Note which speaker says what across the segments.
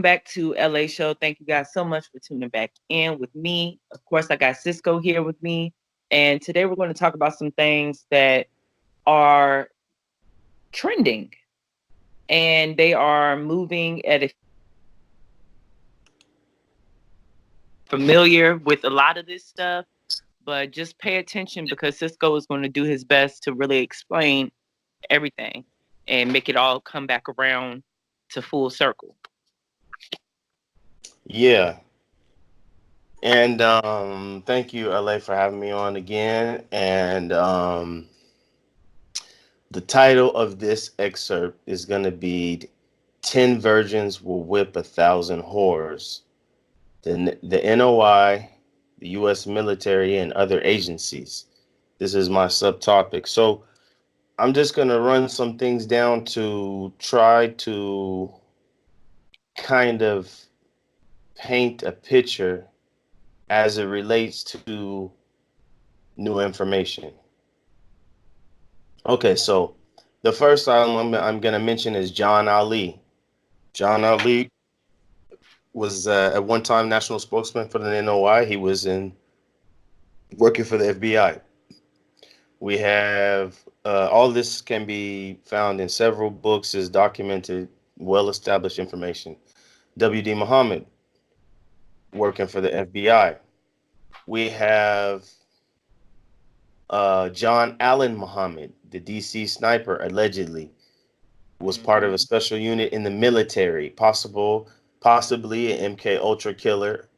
Speaker 1: back to LA Show. Thank you guys so much for tuning back in with me. Of course, I got Sisco here with me. And today we're going to talk about some things that are trending and they are moving at a familiar with a lot of this stuff, but just pay attention because Cisco is going to do his best to really explain everything and make it all come back around to full circle.
Speaker 2: Yeah. And thank you, LA, for having me on again. And the title of this excerpt is going to be 10 Virgins Will Whip 1,000 Whores. The NOI, the U.S. military, and other agencies. This is my subtopic. So I'm just going to run some things down to try to kind of paint a picture as it relates to new information. Okay, so the first item I'm going to mention is John Ali. John Ali was at one time national spokesman for the NOI. He was in working for the FBI. We have all this can be found in several books, is documented, well-established information. W.D. Muhammad working for the FBI. We have John Allen Muhammad, the DC sniper, allegedly was part of a special unit in the military, possibly an MK Ultra killer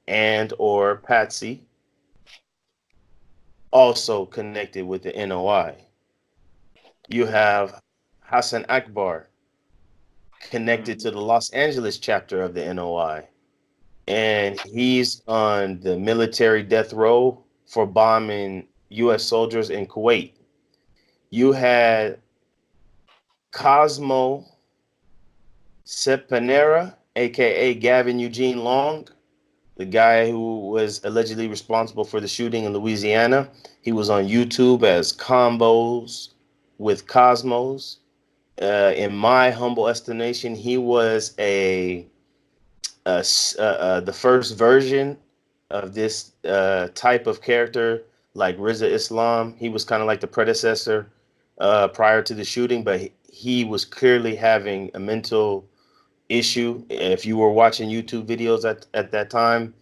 Speaker 2: and or Patsy, also connected with the NOI. You have Hassan Akbar, connected to the Los Angeles chapter of the NOI, and he's on the military death row for bombing U.S. soldiers in Kuwait. You had Cosmo Sepanera, aka Gavin Eugene Long, the guy who was allegedly responsible for the shooting in Louisiana. He was on YouTube as Combos with Cosmos. In my humble estimation, he was the first version of this type of character, like Riza Islam. He was kind of like the predecessor prior to the shooting, but he was clearly having a mental issue. If you were watching YouTube videos at that time,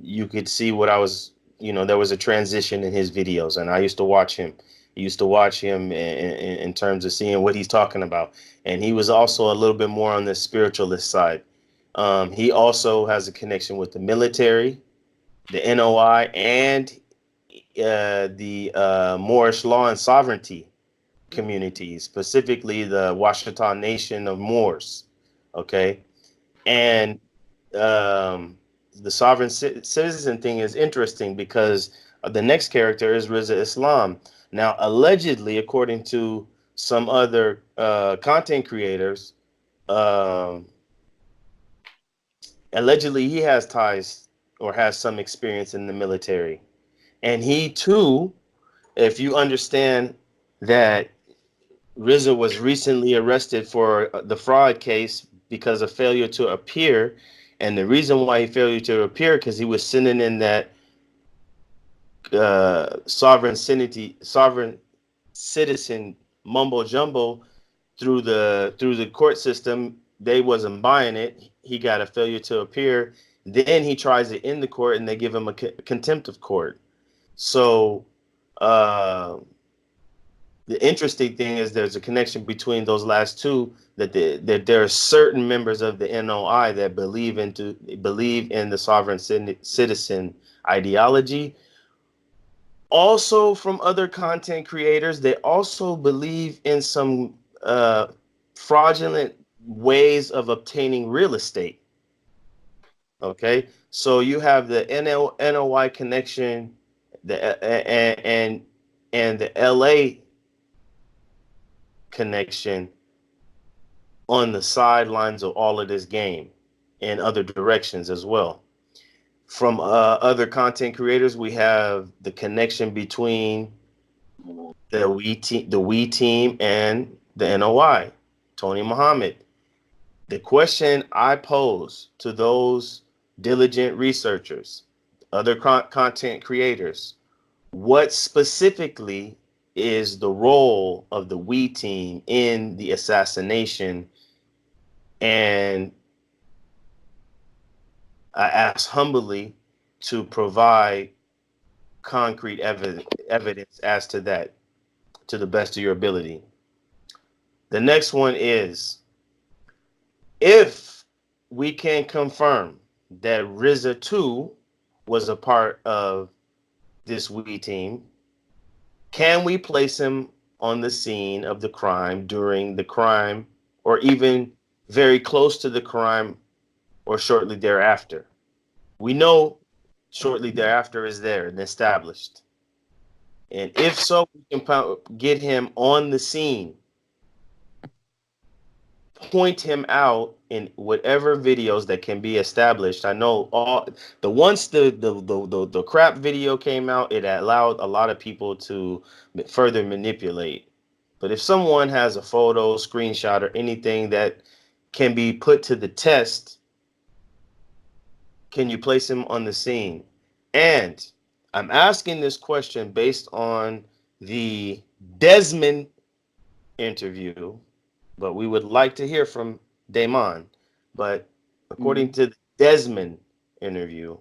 Speaker 2: you could see what I was, there was a transition in his videos, and I used to watch him. I used to watch him in terms of seeing what he's talking about. And he was also a little bit more on the spiritualist side. He also has a connection with the military, the NOI, and the Moorish law and sovereignty communities, specifically the Washita Nation of Moors. Okay. And the sovereign citizen thing is interesting because the next character is Riza Islam. Now, allegedly, according to some other content creators, um, allegedly he has ties or has some experience in the military. And he too, if you understand that Riza was recently arrested for the fraud case because of failure to appear. And the reason why he failed to appear because he was sending in that sovereign citizen mumbo jumbo through the court system. They wasn't buying it. He got a failure to appear. Then he tries it in the court, and they give him a contempt of court. So uh, the interesting thing is there's a connection between those last two, that there are certain members of the NOI that believe in the sovereign citizen ideology. Also, from other content creators, they also believe in some fraudulent ways of obtaining real estate. Okay, so you have the NOI connection, and the LA connection on the sidelines of all of this game in other directions as well. From other content creators, we have the connection between the We team and the NOI, Tony Muhammad. The question I pose to those diligent researchers, other content creators, what specifically is the role of the We team in the assassination? And I ask humbly to provide concrete evidence as to that, to the best of your ability. The next one is, if we can confirm that RZA 2 was a part of this We team, can we place him on the scene of the crime, during the crime, or even very close to the crime, or shortly thereafter? We know shortly thereafter is there and established. And if so, we can get him on the scene, point him out in whatever videos that can be established. I know all the once the crap video came out, it allowed a lot of people to further manipulate. But if someone has a photo, screenshot, or anything that can be put to the test, can you place him on the scene? And I'm asking this question based on the Desmond interview, but we would like to hear from Daymond. But according to the Desmond interview,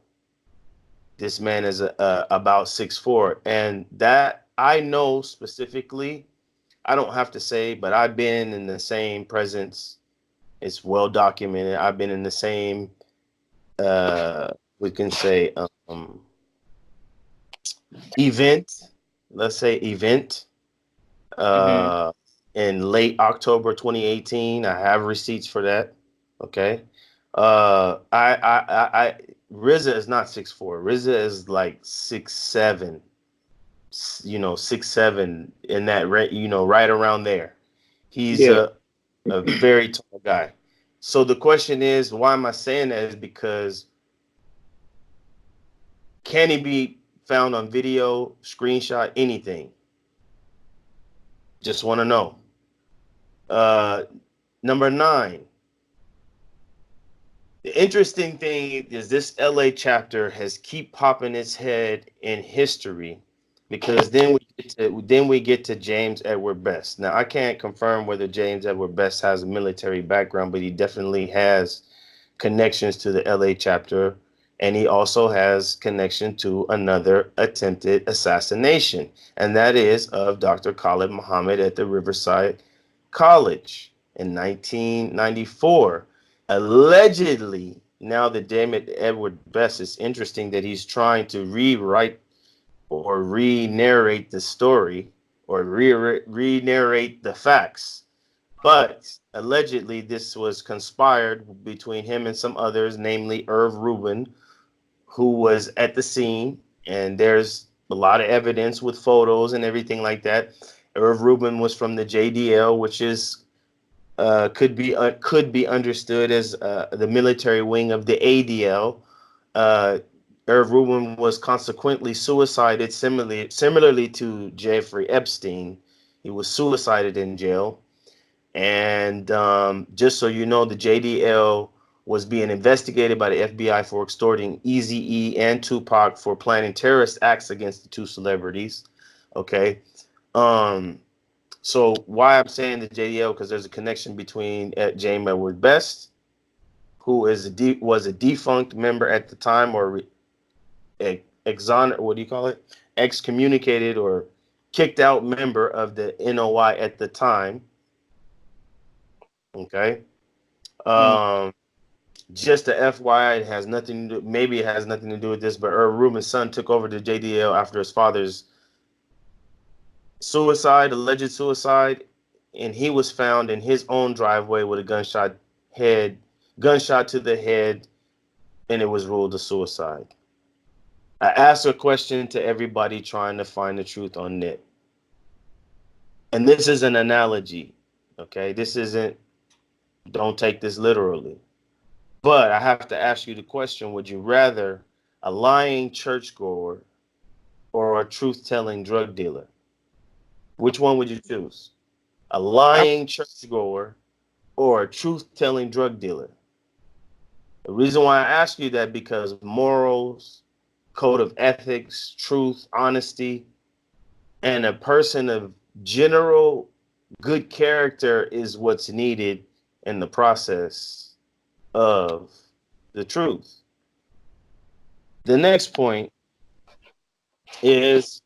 Speaker 2: this man is about 6'4", and that I know specifically. I don't have to say, but I've been in the same presence. It's well documented. I've been in the same, we can say, event. Let's say event. In late October 2018. I have receipts for that. Okay. RZA is not 6'4". RZA is like 6'7", 6'7", in that right around there. He's a very tall guy. So the question is, why am I saying that? Is because, can he be found on video, screenshot, anything? Just want to know. Number 9. The interesting thing is this LA chapter has keep popping its head in history, because then we get to James Edward Best. Now, I can't confirm whether James Edward Best has a military background, but he definitely has connections to the LA chapter, and he also has connection to another attempted assassination, and that is of Dr. Khalid Muhammad at the Riverside College in 1994. Allegedly, now that Daymond Edward Best, is interesting that he's trying to rewrite or re-narrate the story, or re-narrate the facts. But allegedly, this was conspired between him and some others, namely Irv Rubin, who was at the scene. And there's a lot of evidence with photos and everything like that. Irv Rubin was from the JDL, which is could be understood as the military wing of the ADL. Irv Rubin was consequently suicided, similarly to Jeffrey Epstein. He was suicided in jail. And just so you know, the JDL was being investigated by the FBI for extorting Eazy-E and Tupac for planning terrorist acts against the two celebrities. Okay. So why I'm saying the JDL, because there's a connection between James Edward Best, who was a defunct member at the time, or what do you call it? Excommunicated or kicked out member of the NOI at the time. Okay. Just a FYI, it has nothing to do, maybe it has nothing to do with this, but Irv Rubin's son took over the JDL after his father's alleged suicide, and he was found in his own driveway with a gunshot to the head, and it was ruled a suicide. I asked a question to everybody trying to find the truth on it. And this is an analogy, okay? Don't take this literally. But I have to ask you the question, would you rather a lying churchgoer or a truth-telling drug dealer? Which one would you choose? A lying churchgoer or a truth-telling drug dealer? The reason why I ask you that, because morals, code of ethics, truth, honesty, and a person of general good character is what's needed in the process of the truth. The next point is,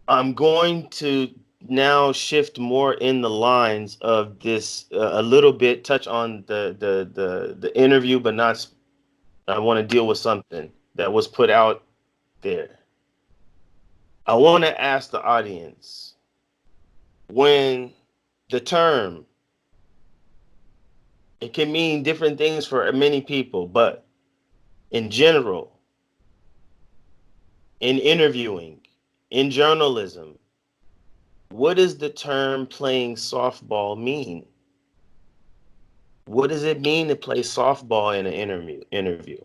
Speaker 2: I'm going to now shift more in the lines of this, a little bit touch on the interview, but not. I want to deal with something that was put out there. I want to ask the audience, when the term, it can mean different things for many people, but in general, in interviewing, in journalism, what does the term playing softball mean? What does it mean to play softball in an interview?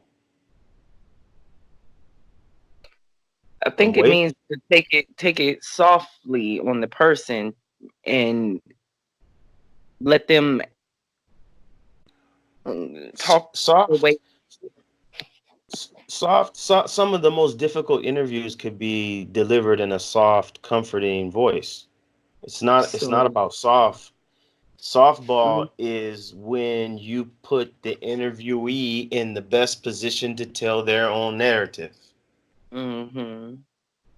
Speaker 1: I think it means to take it softly on the person and let them talk the way.
Speaker 2: Some of the most difficult interviews could be delivered in a soft, comforting voice. It's not about soft. Softball is when you put the interviewee in the best position to tell their own narrative. And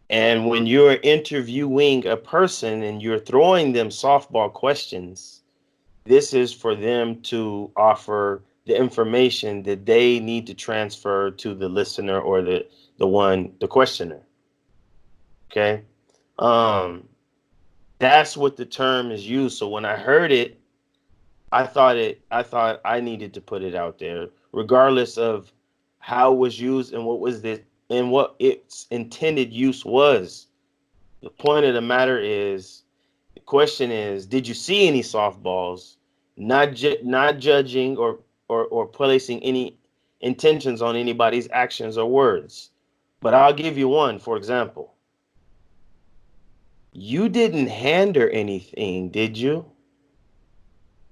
Speaker 2: when you're interviewing a person and you're throwing them softball questions, this is for them to offer the information that they need to transfer to the listener or the questioner. Okay. That's what the term is used. So when I heard it, I thought I needed to put it out there, regardless of how it was used and what its intended use was. The point of the matter is, the question is, did you see any softballs? Not judging or placing any intentions on anybody's actions or words. But I'll give you one, for example. You didn't hand her anything, did you?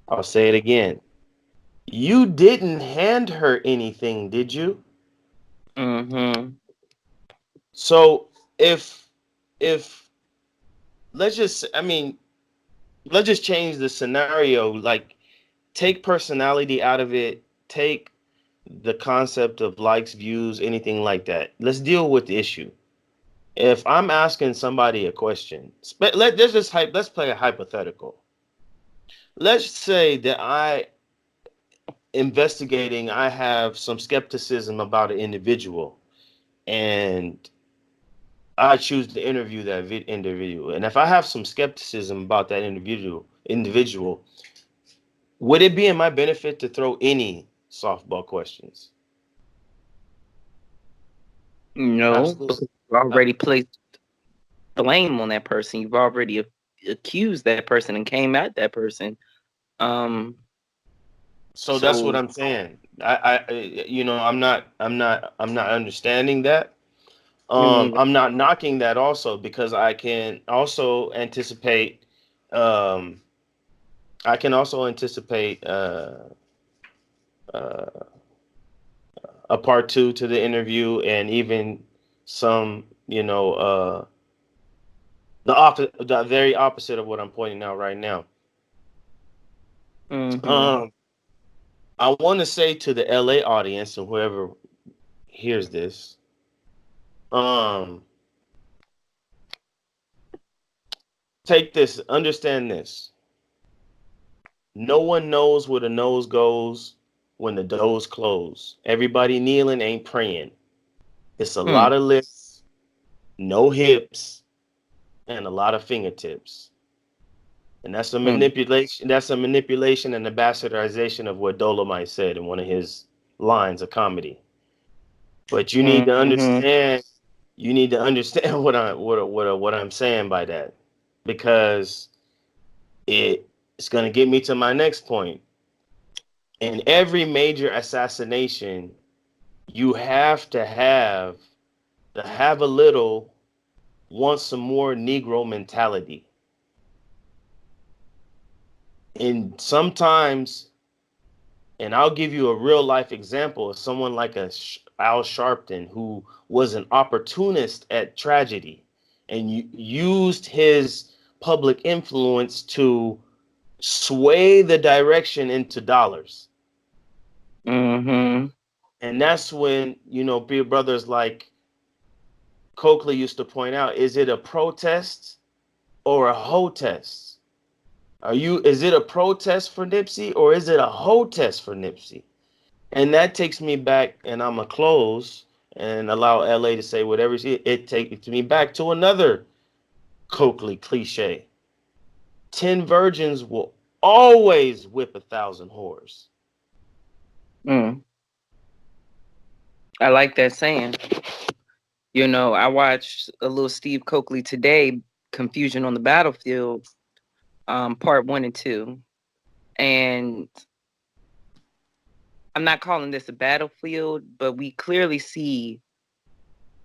Speaker 2: I'll say it again. You didn't hand her anything, did you? So if let's just change the scenario. Like, take personality out of it. Take the concept of likes, views, anything like that. Let's deal with the issue. If I'm asking somebody a question, let's play a hypothetical. Let's say that I have some skepticism about an individual, and I choose to interview that individual. And if I have some skepticism about that individual, would it be in my benefit to throw any softball questions?
Speaker 1: No, because you've already placed blame on that person. You've already accused that person and came at that person.
Speaker 2: So that's what I'm saying. I'm not understanding that. I'm not knocking that also, because I can also anticipate a part two to the interview, and even some, the very opposite of what I'm pointing out right now. I want to say to the LA audience and whoever hears this, take this, understand this. No one knows where the nose goes when the doors close. Everybody kneeling ain't praying. It's a lot of lips, no hips, and a lot of fingertips. And that's a manipulation. That's a manipulation and a bastardization of what Dolomite said in one of his lines of comedy. But you need to understand. You need to understand what I'm saying by that, because it's going to get me to my next point. In every major assassination, you have to have a little, want some more Negro mentality. And sometimes, and I'll give you a real life example of someone like Al Sharpton, who was an opportunist at tragedy and used his public influence to sway the direction into dollars.
Speaker 1: Mm-hmm.
Speaker 2: And that's when, big brothers like Coakley used to point out, is it a protest or a hotest? Is it a protest for Nipsey or is it a hotest for Nipsey? And that takes me back, and I'm going to close and allow LA to say whatever it takes me back to another Coakley cliche. 10 virgins will always whip 1,000 whores.
Speaker 1: Mm. I like that saying. I watched a little Steve Coakley today, Confusion on the Battlefield, part 1 and 2. And I'm not calling this a battlefield, but we clearly see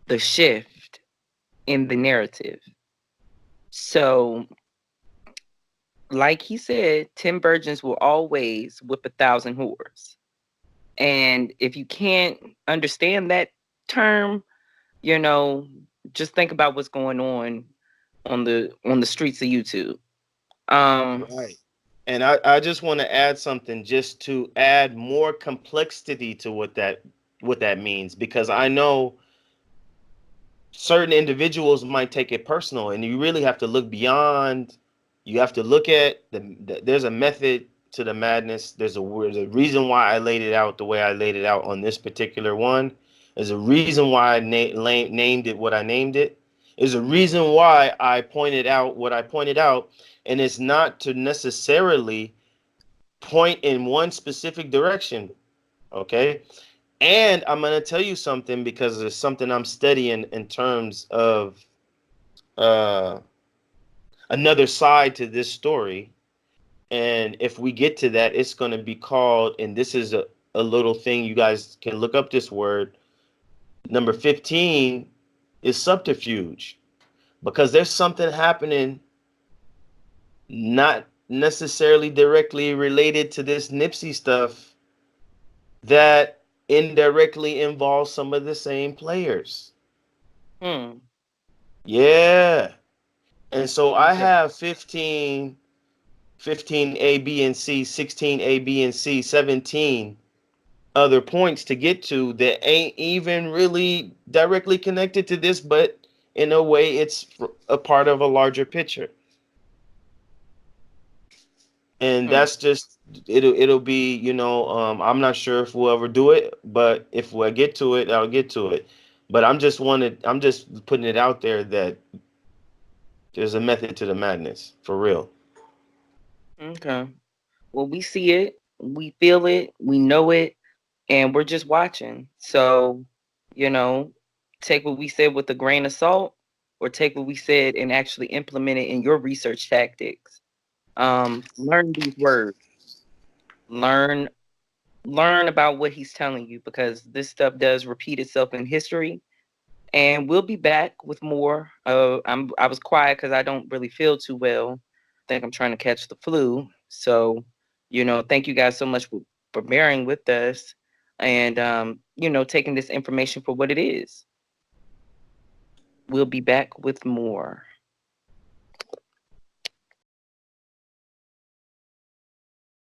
Speaker 1: the shift in the narrative. So, like he said, 10 virgins will always whip 1,000 whores. And if you can't understand that term, just think about what's going on the streets of YouTube.
Speaker 2: Right. And I just want to add something just to add more complexity to what that means, because I know certain individuals might take it personal, and you really have to look beyond. You have to look at there's a method to the madness. There's a reason why I laid it out the way I laid it out on this particular one. There's a reason why I named it what I named it. There's a reason why I pointed out what I pointed out, and it's not to necessarily point in one specific direction. Okay. And I'm going to tell you something, because there's something I'm studying in terms of uh, another side to this story. And if we get to that, it's going to be called, and this is a little thing, you guys can look up this word. Number 15 is subterfuge, because there's something happening not necessarily directly related to this Nipsey stuff that indirectly involves some of the same players.
Speaker 1: Hmm.
Speaker 2: Yeah. And so I
Speaker 1: Okay.
Speaker 2: have 15 A, B, and C, 16 A, B, and C, 17 other points to get to that ain't even really directly connected to this, but in a way it's a part of a larger picture. And
Speaker 1: Hmm.
Speaker 2: that's just it'll be, I'm not sure if we'll ever do it, but if I get to it, I'll get to it. But I'm just putting it out there that there's a method to the madness, for real.
Speaker 1: Okay. Well, we see it, we feel it, we know it, and we're just watching. So, you know, take what we said with a grain of salt, or take what we said and actually implement it in your research tactics. Learn these words. Learn learn about what he's telling you, because this stuff does repeat itself in history. And we'll be back with more. I was quiet because I don't really feel too well. I think I'm trying to catch the flu. So, thank you guys so much for bearing with us, and taking this information for what it is. We'll be back with more.